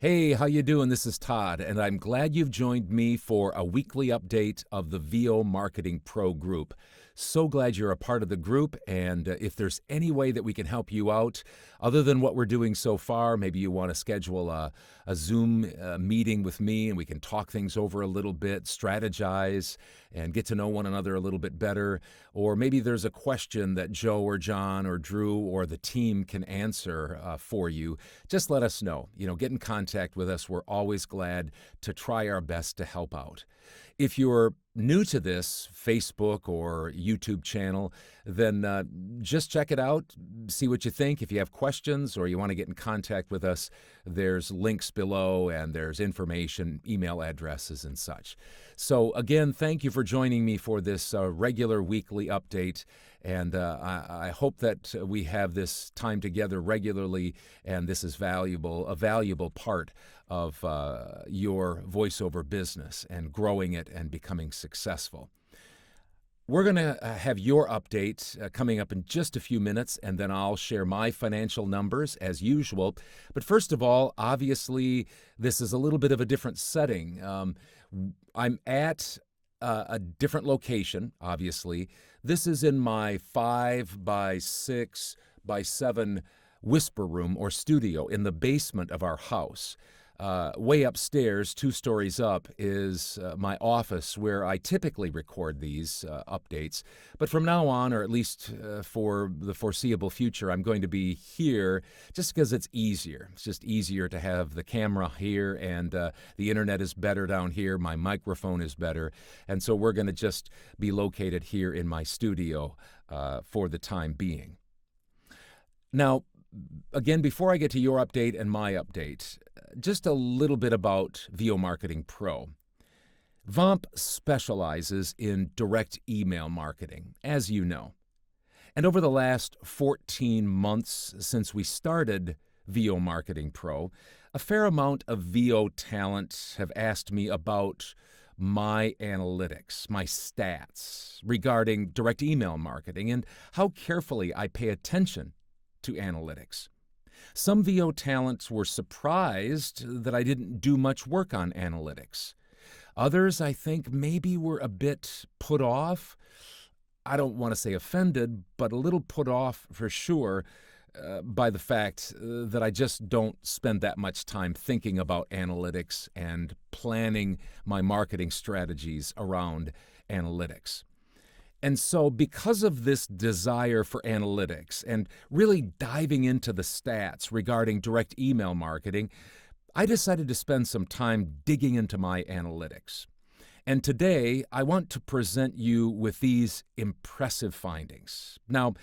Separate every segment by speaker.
Speaker 1: Hey, how you doing? This is Todd, and I'm glad you've joined me for a weekly update of the VO Marketing Pro group. So glad you're a part of the group, and if there's any way that we can help you out, other than what we're doing so far, maybe you want to schedule a Zoom meeting with me and we can talk things over a little bit, strategize, and get to know one another a little bit better. Or maybe there's a question that Joe or John or Drew or the team can answer for you. Just let us know. Get in contact with us. We're always glad to try our best to help out. If you're new to this Facebook or YouTube channel, then just check it out, see what you think. If you have questions or you want to get in contact with us, there's links below and there's information, email addresses and such. So again, thank you for joining me for this regular weekly update. And I hope that we have this time together regularly, and this is a valuable part of your voiceover business and growing it and becoming successful. We're going to have your update coming up in just a few minutes, and then I'll share my financial numbers as usual. But first of all, obviously, this is a little bit of a different setting. I'm at a different location, obviously. This is in my 5 by 6 by 7 whisper room or studio in the basement of our house. Way upstairs, 2 stories up, is my office where I typically record these updates. But from now on, or at least for the foreseeable future, I'm going to be here just because it's easier. It's just easier to have the camera here, and the internet is better down here. My microphone is better. And so we're going to just be located here in my studio for the time being. Now, again, before I get to your update and my update, just a little bit about VO Marketing Pro. VOMP specializes in direct email marketing, as you know. And over the last 14 months since we started VO Marketing Pro, a fair amount of VO talent have asked me about my analytics, my stats regarding direct email marketing, and how carefully I pay attention to analytics. Some VO talents were surprised that I didn't do much work on analytics. Others, I think, maybe were a bit put off. I don't want to say offended, but a little put off for sure by the fact that I just don't spend that much time thinking about analytics and planning my marketing strategies around analytics. And so because of this desire for analytics and really diving into the stats regarding direct email marketing, I decided to spend some time digging into my analytics. And today, I want to present you with these impressive findings. Now,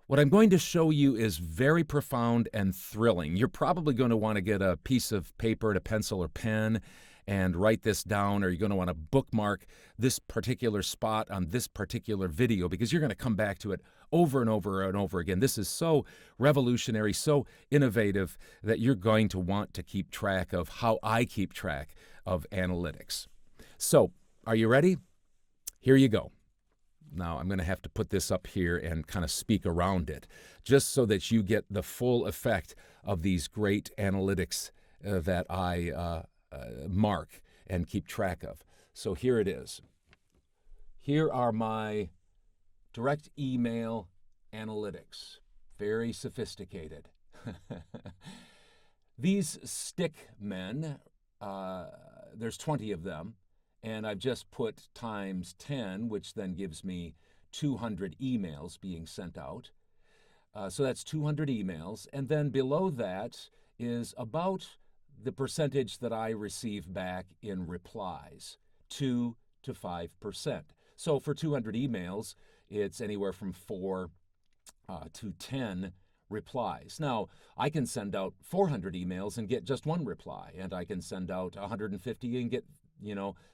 Speaker 1: what I'm going to show you is very profound and thrilling. You're probably going to want to get a piece of paper and a pencil or pen and write this down, or you're going to want to bookmark this particular spot on this particular video because you're going to come back to it over and over and over again. This is so revolutionary, so innovative that you're going to want to keep track of how I keep track of analytics. So, are you ready? Here you go. Now, I'm going to have to put this up here and kind of speak around it, just so that you get the full effect of these great analytics that I mark and keep track of. So here it is. Here are my direct email analytics. Very sophisticated. These stick men, there's 20 of them, and I've just put times 10, which then gives me 200 emails being sent out. So that's 200 emails. And then below that is about the percentage that I receive back in replies, 2 to 5%. So for 200 emails, it's anywhere from 4 to 10 replies. Now, I can send out 400 emails and get just 1 reply, and I can send out 150 and get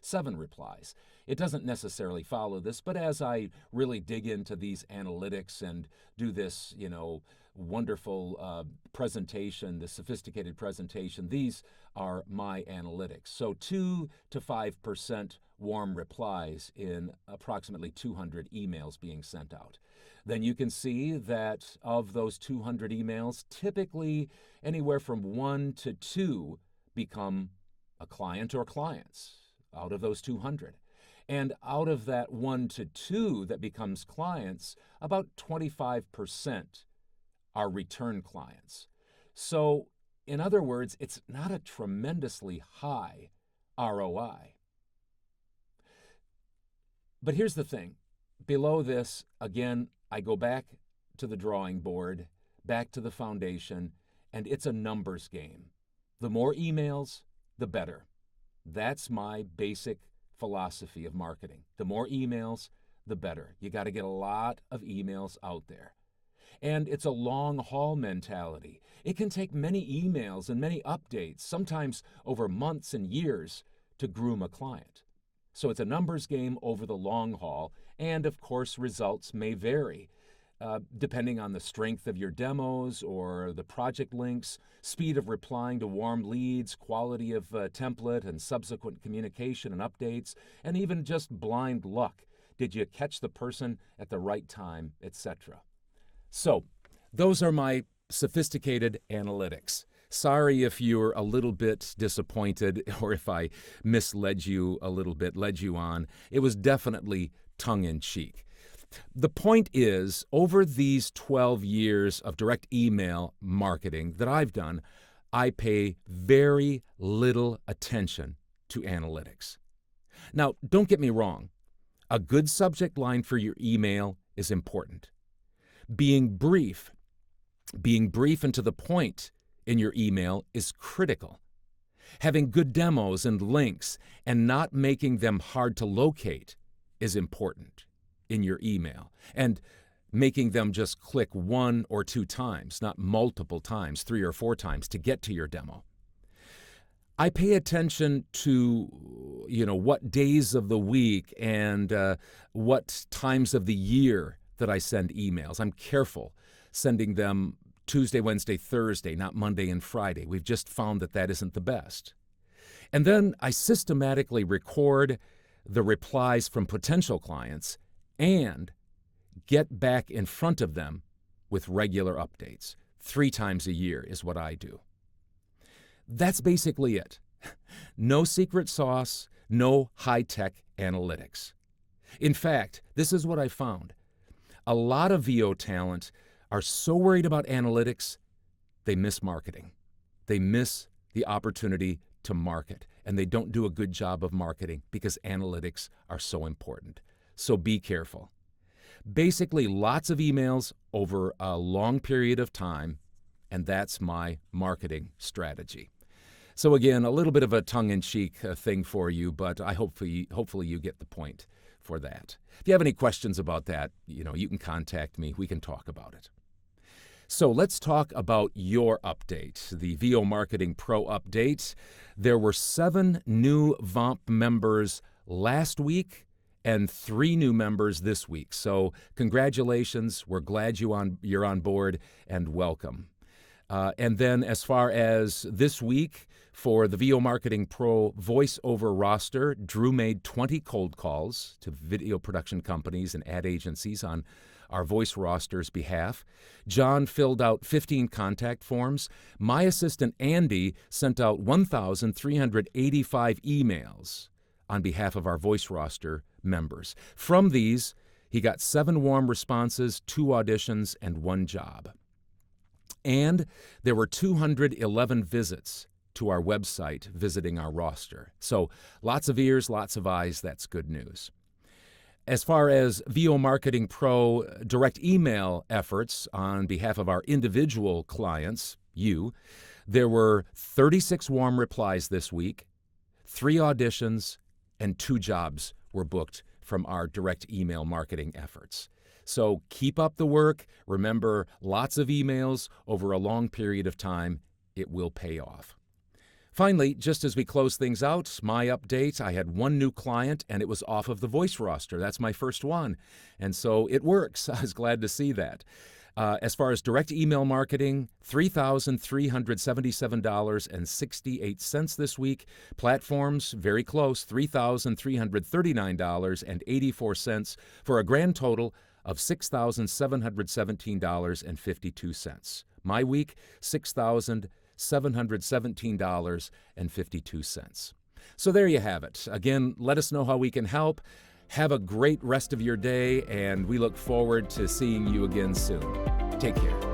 Speaker 1: 7 replies. It doesn't necessarily follow this, but as I really dig into these analytics and do this, wonderful presentation, the sophisticated presentation, these are my analytics. So 2 to 5% warm replies in approximately 200 emails being sent out. Then you can see that of those 200 emails, typically anywhere from 1 to 2 become a client or clients out of those 200. And out of that 1 to 2 that becomes clients, about 25% are return clients. So, in other words, it's not a tremendously high ROI. But here's the thing. Below this, again, I go back to the drawing board, back to the foundation, and it's a numbers game. The more emails, the better. That's my basic philosophy of marketing. The more emails, the better. You got to get a lot of emails out there. And it's a long haul mentality. It can take many emails and many updates, sometimes over months and years, to groom a client. So it's a numbers game over the long haul, and of course results may vary depending on the strength of your demos or the project links, speed of replying to warm leads, quality of template and subsequent communication and updates, and even just blind luck. Did you catch the person at the right time, etc.? So those are my sophisticated analytics. Sorry if you're a little bit disappointed or if I misled you a little bit, led you on. It was definitely tongue-in-cheek. The point is, over these 12 years of direct email marketing that I've done, I pay very little attention to analytics. Now, don't get me wrong. A good subject line for your email is important. Being brief and to the point in your email is critical. Having good demos and links and not making them hard to locate is important in your email. And making them just click 1 or 2 times, not multiple times, 3 or 4 times to get to your demo. I pay attention to, what days of the week and what times of the year that I send emails. I'm careful sending them Tuesday, Wednesday, Thursday, not Monday and Friday. We've just found that that isn't the best. And then I systematically record the replies from potential clients and get back in front of them with regular updates. 3 times a year is what I do. That's basically it. No secret sauce, no high-tech analytics. In fact, this is what I found. A lot of VO talent are so worried about analytics, they miss marketing. They miss the opportunity to market, and they don't do a good job of marketing because analytics are so important. So be careful. Basically, lots of emails over a long period of time, and that's my marketing strategy. So again, a little bit of a tongue-in-cheek thing for you, but I hopefully you get the point for that. If you have any questions about that, you can contact me. We can talk about it. So let's talk about your update, the VO Marketing Pro update. There were 7 new VOMP members last week and 3 new members this week. So congratulations. We're glad you're on board, and welcome. And then as far as this week, for the VO Marketing Pro voiceover roster, Drew made 20 cold calls to video production companies and ad agencies on our voice roster's behalf. John filled out 15 contact forms. My assistant, Andy, sent out 1,385 emails on behalf of our voice roster members. From these, he got 7 warm responses, 2 auditions, and 1 job. And there were 211 visits to our website visiting our roster. So lots of ears, lots of eyes. That's good news. As far as VO Marketing Pro direct email efforts on behalf of our individual clients, there were 36 warm replies this week, 3 auditions, and 2 jobs were booked from our direct email marketing efforts. So keep up the work. Remember, lots of emails over a long period of time. It will pay off. Finally, just as we close things out, my update, I had 1 new client, and it was off of the voice roster. That's my first one. And so it works. I was glad to see that. As far as direct email marketing, $3,377.68 this week. Platforms, very close, $3,339.84 for a grand total of $6,717.52. My week, $6,717.52. $717.52. So there you have it. Again, let us know how we can help. Have a great rest of your day, and we look forward to seeing you again soon. Take care.